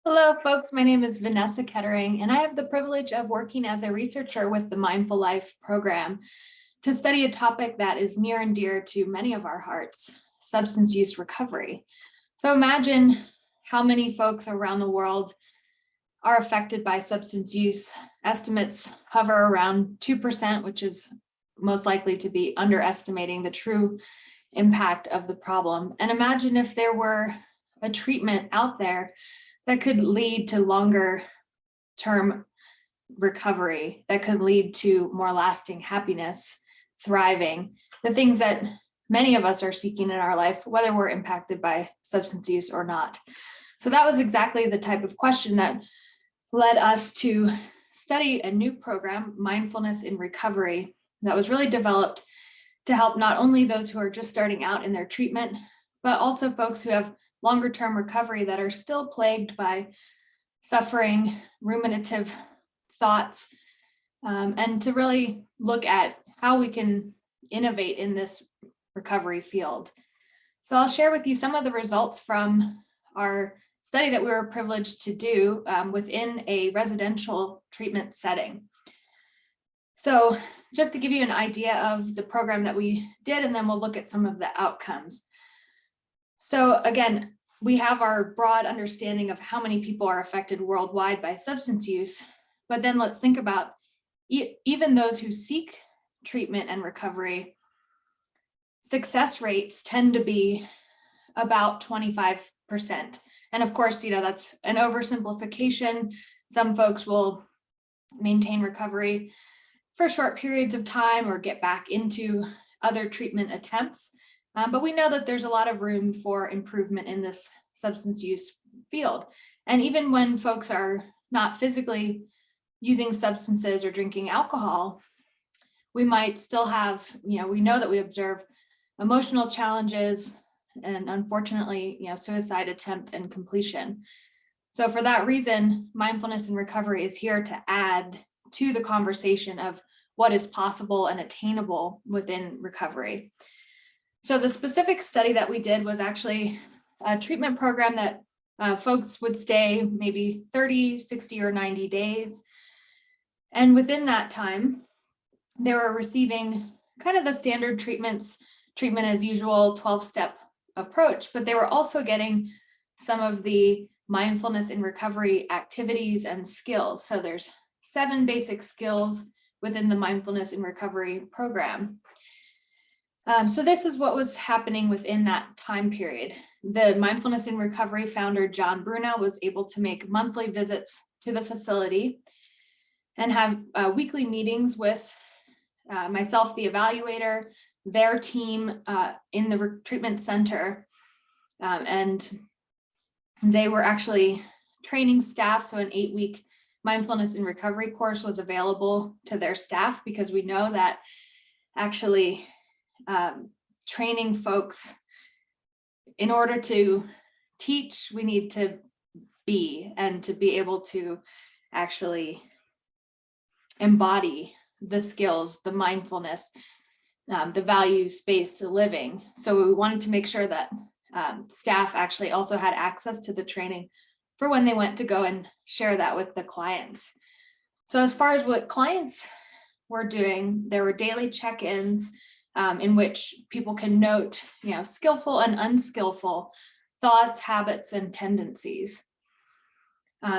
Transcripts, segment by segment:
Hello, folks. My name is Vanessa Kettering, and I have the privilege of working as a researcher with the Mindful Life program to study a topic that is near and dear to many of our hearts, substance use recovery. So imagine how many folks around the world are affected by substance use. Estimates hover around 2%, which is most likely to be underestimating the true impact of the problem. And imagine if there were a treatment out there that could lead to longer term recovery, that could lead to more lasting happiness, thriving, the things that many of us are seeking in our life, whether we're impacted by substance use or not. So that was exactly the type of question that led us to study a new program, Mindfulness in Recovery, that was really developed to help not only those who are just starting out in their treatment, but also folks who have longer term recovery that are still plagued by suffering, ruminative thoughts, and to really look at how we can innovate in this recovery field. So I'll share with you some of the results from our study that we were privileged to do within a residential treatment setting. So just to give you an idea of the program that we did, and then we'll look at some of the outcomes. So again, we have our broad understanding of how many people are affected worldwide by substance use, but then let's think about even those who seek treatment and recovery, success rates tend to be about 25%. And of course, that's an oversimplification. Some folks will maintain recovery for short periods of time or get back into other treatment attempts. But we know that there's a lot of room for improvement in this substance use field. And even when folks are not physically using substances or drinking alcohol, we might still have, we know that we observe emotional challenges and unfortunately, suicide attempt and completion. So for that reason, mindfulness in recovery is here to add to the conversation of what is possible and attainable within recovery. So the specific study that we did was actually a treatment program that folks would stay maybe 30, 60, or 90 days. And within that time, they were receiving kind of the standard treatment as usual, 12-step approach, but they were also getting some of the mindfulness in recovery activities and skills. So there's 7 basic skills within the mindfulness in recovery program. So this is what was happening within that time period. The Mindfulness in Recovery founder, John Bruno, was able to make monthly visits to the facility and have weekly meetings with myself, the evaluator, their team in the treatment center. And they were actually training staff. So an 8-week mindfulness in recovery course was available to their staff, because we know that actually training folks, in order to teach, we need to be, and to be able to actually embody the skills, the mindfulness, the values-based living. So we wanted to make sure that staff actually also had access to the training for when they went to go and share that with the clients. So as far as what clients were doing, there were daily check-ins in which people can note, skillful and unskillful thoughts, habits, and tendencies.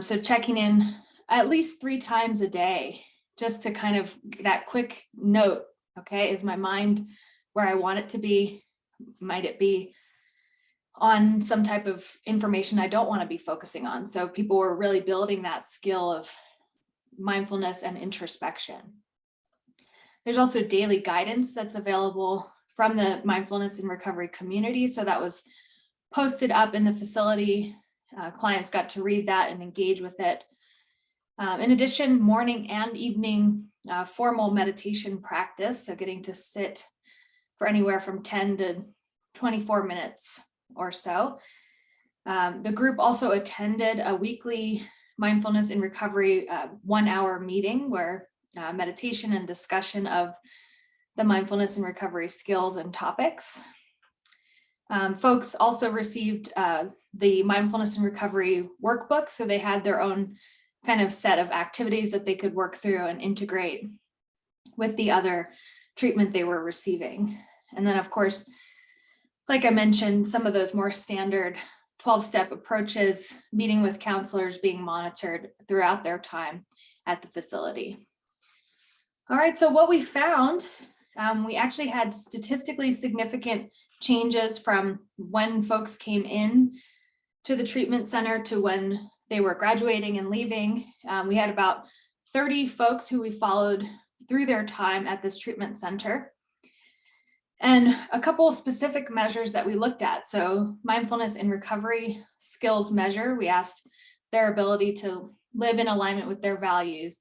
So checking in at least 3 times a day, just to kind of that quick note, okay, is my mind where I want it to be? Might it be on some type of information I don't want to be focusing on? So people were really building that skill of mindfulness and introspection. There's also daily guidance that's available from the Mindfulness in Recovery community. So that was posted up in the facility. Clients got to read that and engage with it. In addition, morning and evening formal meditation practice, so getting to sit for anywhere from 10 to 24 minutes or so. The group also attended a weekly Mindfulness in Recovery 1-hour meeting where meditation and discussion of the mindfulness and recovery skills and topics. Folks also received the mindfulness and recovery workbook, so they had their own kind of set of activities that they could work through and integrate with the other treatment they were receiving. And then, of course, like I mentioned, some of those more standard 12-step approaches, meeting with counselors, being monitored throughout their time at the facility. All right, so what we found, we actually had statistically significant changes from when folks came in to the treatment center to when they were graduating and leaving. We had about 30 folks who we followed through their time at this treatment center. And a couple of specific measures that we looked at. So mindfulness and recovery skills measure, we asked their ability to live in alignment with their values,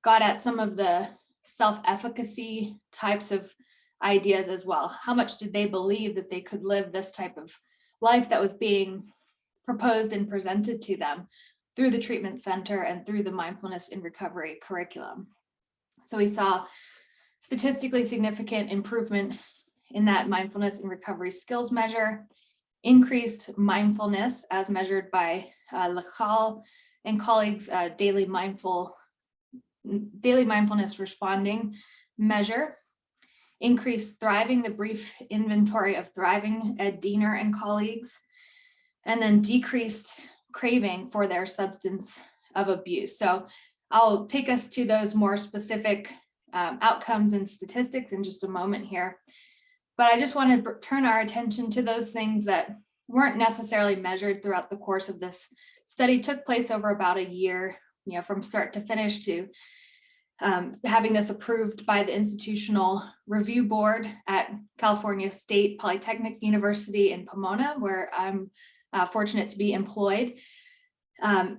got at some of the self-efficacy types of ideas as well. How much did they believe that they could live this type of life that was being proposed and presented to them through the treatment center and through the mindfulness and recovery curriculum? So we saw statistically significant improvement in that mindfulness and recovery skills measure, increased mindfulness as measured by Lachal and colleagues' daily mindfulness responding measure, increased thriving, the brief inventory of thriving, Ed Diener and colleagues, and then decreased craving for their substance of abuse. So I'll take us to those more specific outcomes and statistics in just a moment here. But I just want to turn our attention to those things that weren't necessarily measured throughout the course of this study. It took place over about a year, from start to finish, to having this approved by the Institutional Review Board at California State Polytechnic University in Pomona, where I'm fortunate to be employed.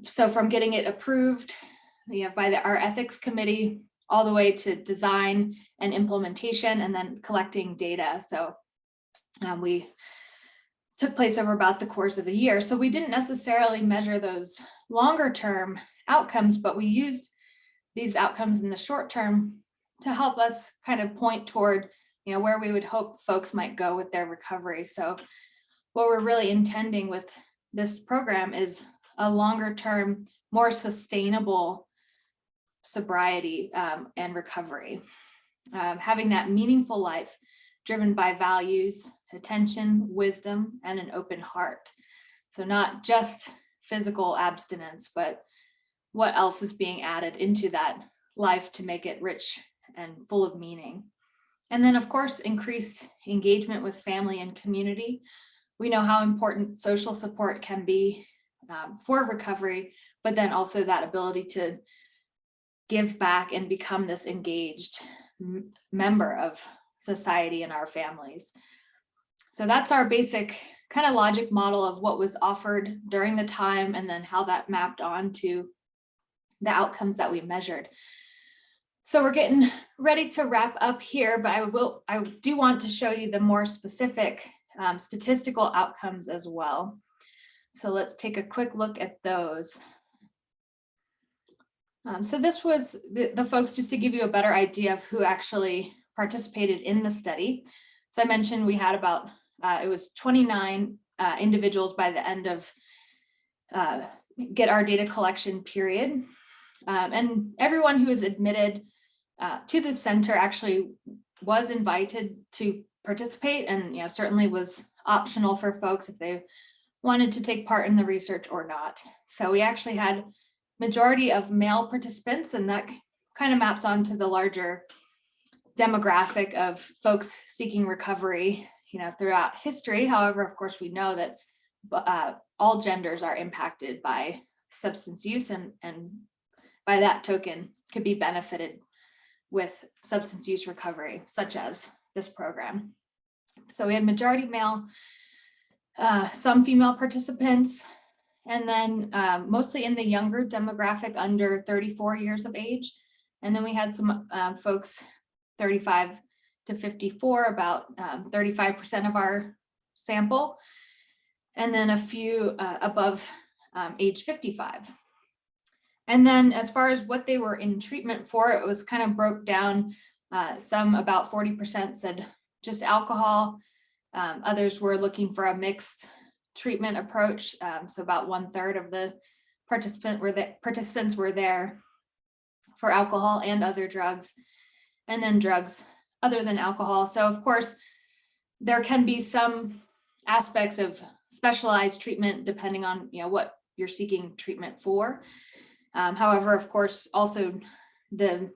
So from getting it approved by our ethics committee, all the way to design and implementation, and then collecting data. So we took place over about the course of a year. So we didn't necessarily measure those longer term outcomes, but we used these outcomes in the short term to help us kind of point toward, where we would hope folks might go with their recovery. So what we're really intending with this program is a longer term, more sustainable sobriety and recovery, having that meaningful life driven by values, attention, wisdom, and an open heart. So not just physical abstinence, but what else is being added into that life to make it rich and full of meaning. And then, of course, increased engagement with family and community. We know how important social support can be for recovery, but then also that ability to give back and become this engaged member of society and our families. So that's our basic kind of logic model of what was offered during the time, and then how that mapped on to the outcomes that we measured. So we're getting ready to wrap up here, but I do want to show you the more specific statistical outcomes as well. So let's take a quick look at those. So this was the folks, just to give you a better idea of who actually participated in the study. So I mentioned we had about, it was 29 individuals by the end of get our data collection period. And everyone who was admitted to the center actually was invited to participate, and certainly was optional for folks if they wanted to take part in the research or not. So we actually had majority of male participants, and that kind of maps onto the larger demographic of folks seeking recovery, throughout history. However, of course, we know that all genders are impacted by substance use, and by that token could be benefited with substance use recovery, such as this program. So we had majority male, some female participants, and then mostly in the younger demographic, under 34 years of age. And then we had some folks 35 to 54, about 35% of our sample, and then a few above age 55. And then as far as what they were in treatment for, it was kind of broke down. Some, about 40%, said just alcohol. Others were looking for a mixed treatment approach. So about 1/3 of the participants were there for alcohol and other drugs, and then drugs other than alcohol. So of course, there can be some aspects of specialized treatment depending on what you're seeking treatment for. However, of course, also the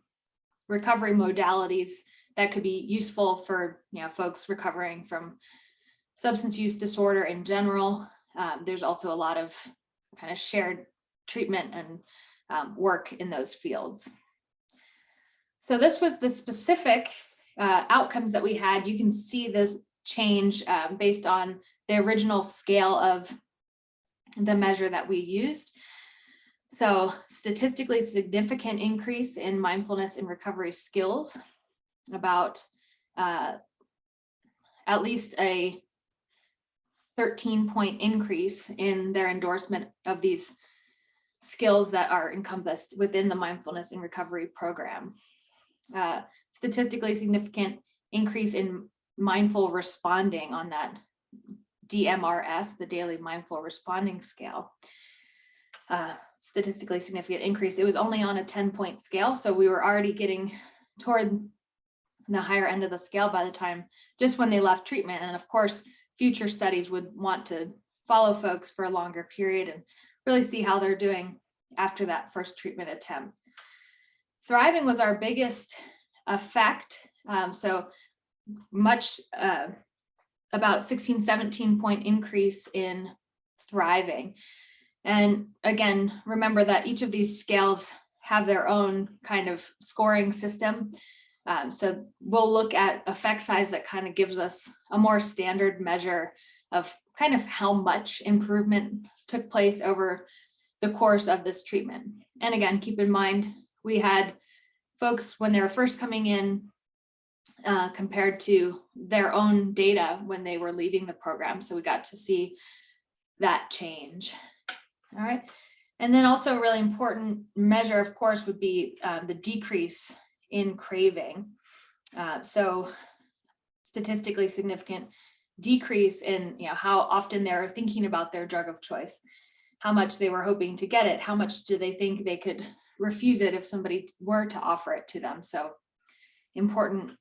recovery modalities that could be useful for folks recovering from substance use disorder in general. There's also a lot of kind of shared treatment and work in those fields. So this was the specific outcomes that we had. You can see this change based on the original scale of the measure that we used. So statistically significant increase in mindfulness and recovery skills, about at least a 13-point increase in their endorsement of these skills that are encompassed within the mindfulness and recovery program. Statistically significant increase in mindful responding on that DMRS, the daily mindful responding scale. Statistically significant increase. It was only on a 10-point scale, so we were already getting toward the higher end of the scale by the time just when they left treatment. And of course, future studies would want to follow folks for a longer period and really see how they're doing after that first treatment attempt. Thriving was our biggest effect. So much, about 16, 17-point increase in thriving. And again, remember that each of these scales have their own kind of scoring system. So we'll look at effect size that kind of gives us a more standard measure of kind of how much improvement took place over the course of this treatment. And again, keep in mind, we had folks when they were first coming in compared to their own data when they were leaving the program. So we got to see that change. All right. And then also a really important measure, of course, would be the decrease in craving. So statistically significant decrease in how often they're thinking about their drug of choice, how much they were hoping to get it, how much do they think they could refuse it if somebody were to offer it to them. So important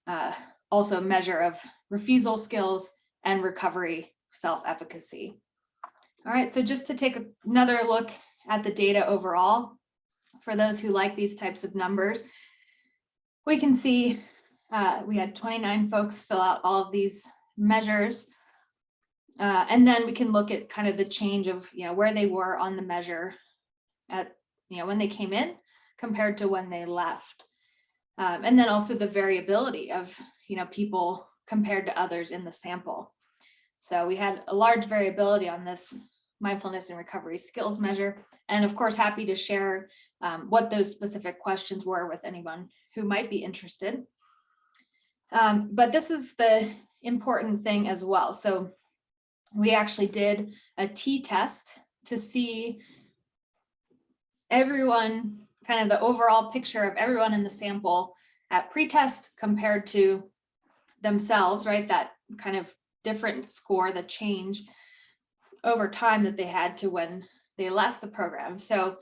also measure of refusal skills and recovery self-efficacy. All right, so just to take another look at the data overall, for those who like these types of numbers, we can see we had 29 folks fill out all of these measures. And then we can look at kind of the change of where they were on the measure at when they came in compared to when they left. And then also the variability of people compared to others in the sample. So we had a large variability on this mindfulness and recovery skills measure. And of course, happy to share what those specific questions were with anyone who might be interested. But this is the important thing as well. So we actually did a t-test to see everyone, kind of the overall picture of everyone in the sample at pre-test compared to themselves, right? That kind of different score, the change over time that they had to when they left the program. So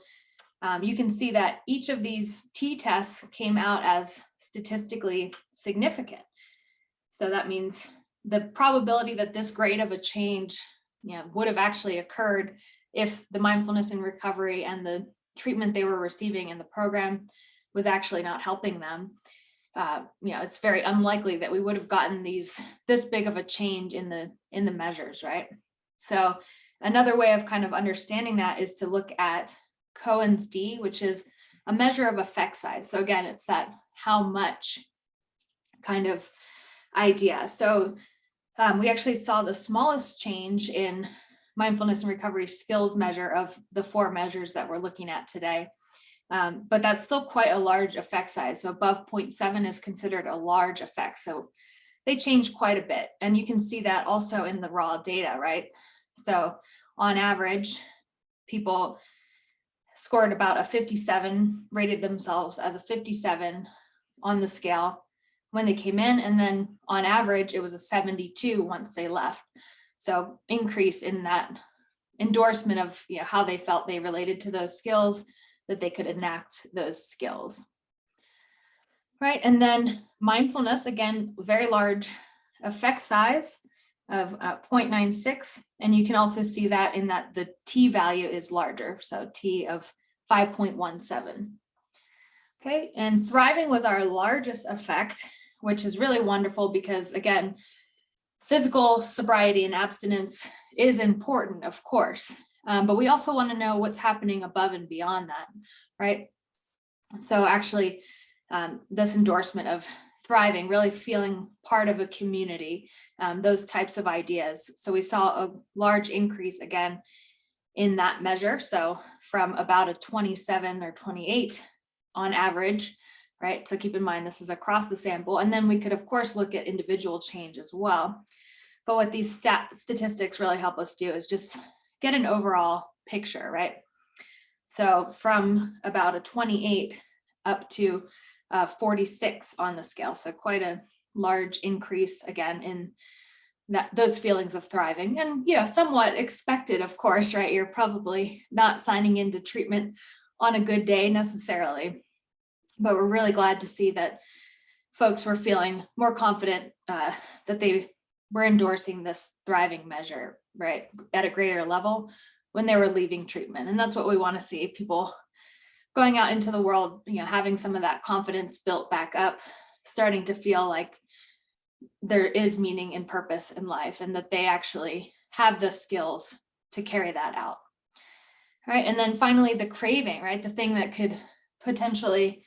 you can see that each of these t-tests came out as statistically significant. So that means the probability that this great of a change would have actually occurred if the mindfulness and recovery and the treatment they were receiving in the program was actually not helping them. It's very unlikely that we would have gotten this big of a change in the measures, right? So another way of kind of understanding that is to look at Cohen's d, which is a measure of effect size. So again, it's that how much kind of idea. So we actually saw the smallest change in mindfulness and recovery skills measure of the 4 measures that we're looking at today. But that's still quite a large effect size. So above 0.7 is considered a large effect. So they change quite a bit. And you can see that also in the raw data, right? So on average, people scored about a 57, rated themselves as a 57 on the scale, when they came in, and then on average, it was a 72 once they left. So increase in that endorsement of how they felt they related to those skills, that they could enact those skills. Right, and then mindfulness, again, very large effect size of 0.96, and you can also see that in that the T value is larger, so T of 5.17. Okay, and thriving was our largest effect, which is really wonderful because, again, physical sobriety and abstinence is important, of course, but we also want to know what's happening above and beyond that, right? So actually, this endorsement of thriving, really feeling part of a community, those types of ideas. So we saw a large increase again in that measure. So from about a 27 or 28 on average, right? So keep in mind, this is across the sample. And then we could, of course, look at individual change as well. But what these statistics really help us do is just get an overall picture, right? So from about a 28 up to 46 on the scale. So quite a large increase again in those feelings of thriving, and somewhat expected, of course, right? You're probably not signing into treatment on a good day necessarily, but we're really glad to see that folks were feeling more confident that they were endorsing this thriving measure, right, at a greater level when they were leaving treatment. And that's what we want to see, people going out into the world, having some of that confidence built back up, starting to feel like there is meaning and purpose in life, and that they actually have the skills to carry that out. Right. And then finally, the craving, right? The thing that could potentially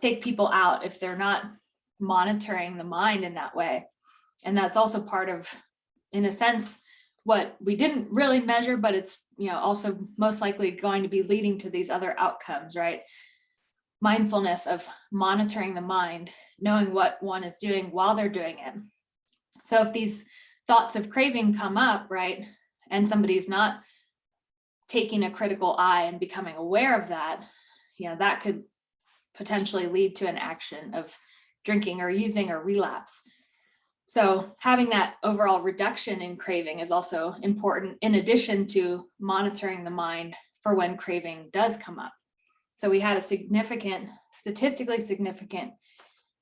take people out if they're not monitoring the mind in that way. And that's also part of, in a sense, what we didn't really measure, but it's also most likely going to be leading to these other outcomes, right? Mindfulness of monitoring the mind, knowing what one is doing while they're doing it. So if these thoughts of craving come up, right, and somebody's not taking a critical eye and becoming aware of that, that could potentially lead to an action of drinking or using or relapse. So having that overall reduction in craving is also important, in addition to monitoring the mind for when craving does come up. So we had a statistically significant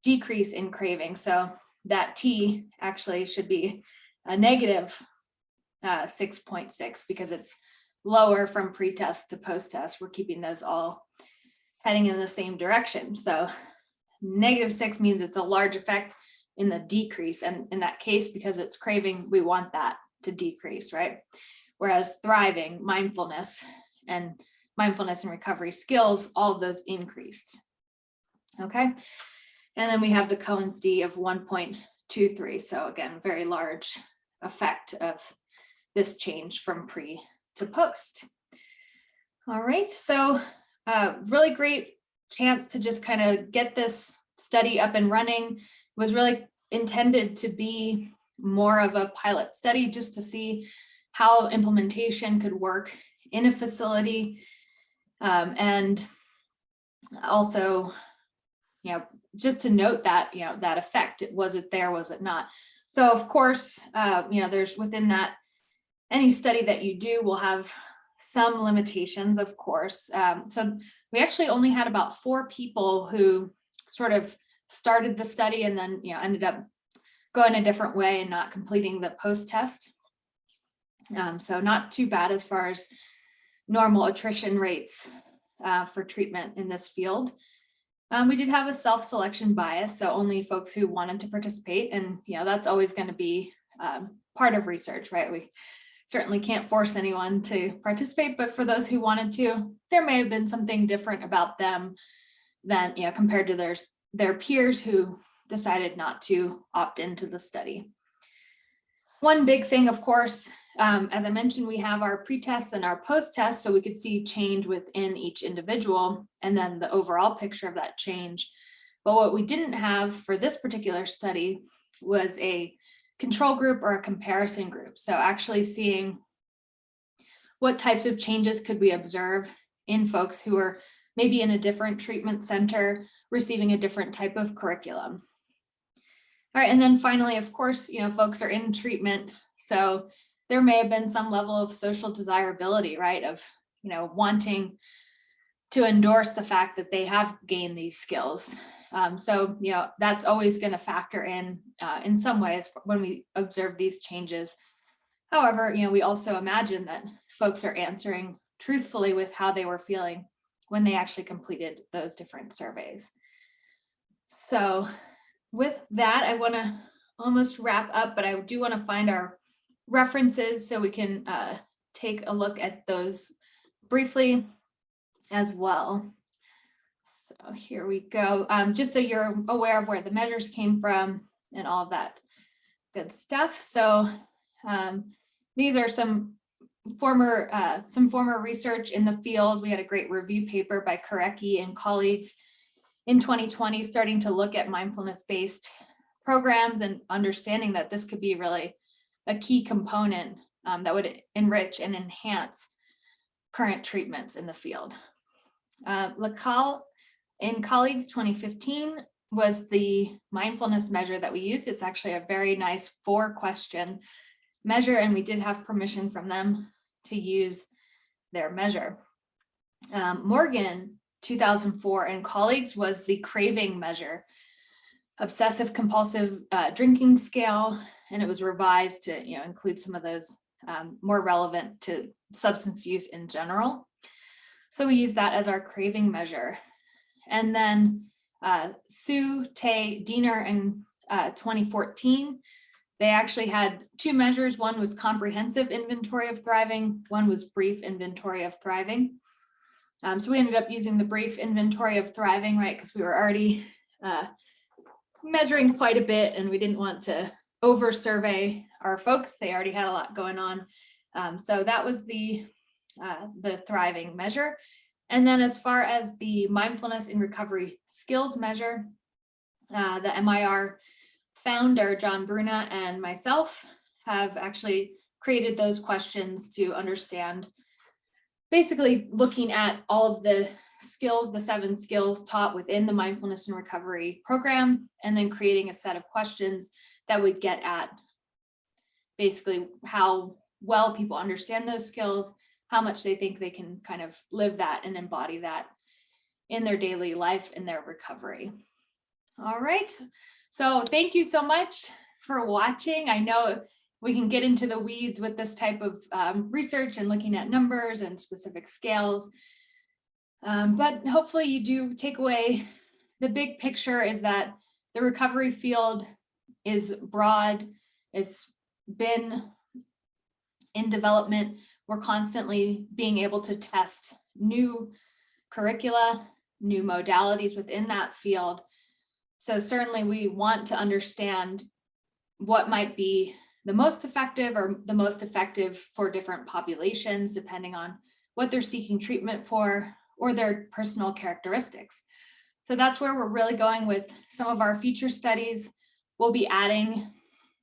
decrease in craving. So that T actually should be a negative 6.6 because it's lower from pre-test to post-test. We're keeping those all heading in the same direction. So -6 means it's a large effect in the decrease. And in that case, because it's craving, we want that to decrease, right? Whereas thriving, mindfulness and recovery skills, all of those increased. Okay. And then we have the Cohen's D of 1.23. So again, very large effect of this change from pre to post. All right. So really great chance to just kind of get this study up and running. Was really intended to be more of a pilot study, just to see how implementation could work in a facility, and also, just to note that that effect. Was it there? Was it not? So of course, there's within that, any study that you do will have some limitations, of course. So we actually only had about 4 people who sort of started the study and then ended up going a different way and not completing the post-test. So not too bad as far as normal attrition rates for treatment in this field. We did have a self-selection bias, so only folks who wanted to participate, and that's always going to be part of research, right? We certainly can't force anyone to participate, but for those who wanted to, there may have been something different about them than compared to their peers who decided not to opt into the study. One big thing, of course, as I mentioned, we have our pre-test and our post-test, so we could see change within each individual and then the overall picture of that change. But what we didn't have for this particular study was a control group or a comparison group. So actually seeing what types of changes could we observe in folks who are maybe in a different treatment center, receiving a different type of curriculum. All right, and then finally, of course, folks are in treatment, so there may have been some level of social desirability, right, of wanting to endorse the fact that they have gained these skills. So that's always going to factor in some ways when we observe these changes. However, we also imagine that folks are answering truthfully with how they were feeling when they actually completed those different surveys. So with that, I want to almost wrap up, but I do want to find our references so we can take a look at those briefly as well. So here we go. Just so you're aware of where the measures came from and all of that good stuff. So these are some former research in the field. We had a great review paper by Korecki and colleagues in 2020, starting to look at mindfulness-based programs and understanding that this could be really a key component that would enrich and enhance current treatments in the field. Lacal and colleagues 2015 was the mindfulness measure that we used. It's actually a very nice 4-question measure, and we did have permission from them to use their measure. Morgan 2004 and colleagues was the craving measure, obsessive compulsive drinking scale, and it was revised to include some of those more relevant to substance use in general. So we use that as our craving measure. And then Sue, Tay, Diener in 2014, they actually had 2 measures. One was comprehensive inventory of thriving, one was brief inventory of thriving. So we ended up using the brief inventory of thriving, right, because we were already measuring quite a bit and we didn't want to over survey our folks. They already had a lot going on. So that was the thriving measure. And then as far as the mindfulness in recovery skills measure, the MIR founder, John Bruna, and myself have actually created those questions to understand, basically looking at all of the skills, the 7 skills taught within the mindfulness and recovery program, and then creating a set of questions that would get at basically how well people understand those skills, how much they think they can kind of live that and embody that in their daily life and their recovery. All right, so thank you so much for watching. I know we can get into the weeds with this type of research and looking at numbers and specific scales, but hopefully you do take away the big picture is that the recovery field is broad. It's been in development. We're constantly being able to test new curricula, new modalities within that field. So certainly we want to understand what might be the most effective or the most effective for different populations, depending on what they're seeking treatment for or their personal characteristics. So that's where we're really going with some of our future studies. We'll be adding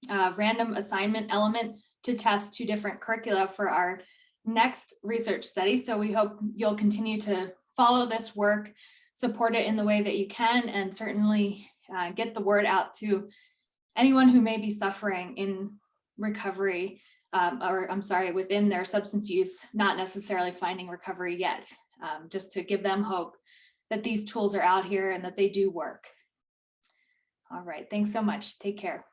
a random assignment element to test 2 different curricula for our next research study. So we hope you'll continue to follow this work, support it in the way that you can, and certainly get the word out to anyone who may be suffering in recovery, within their substance use, not necessarily finding recovery yet, just to give them hope that these tools are out here and that they do work. All right, thanks so much. Take care.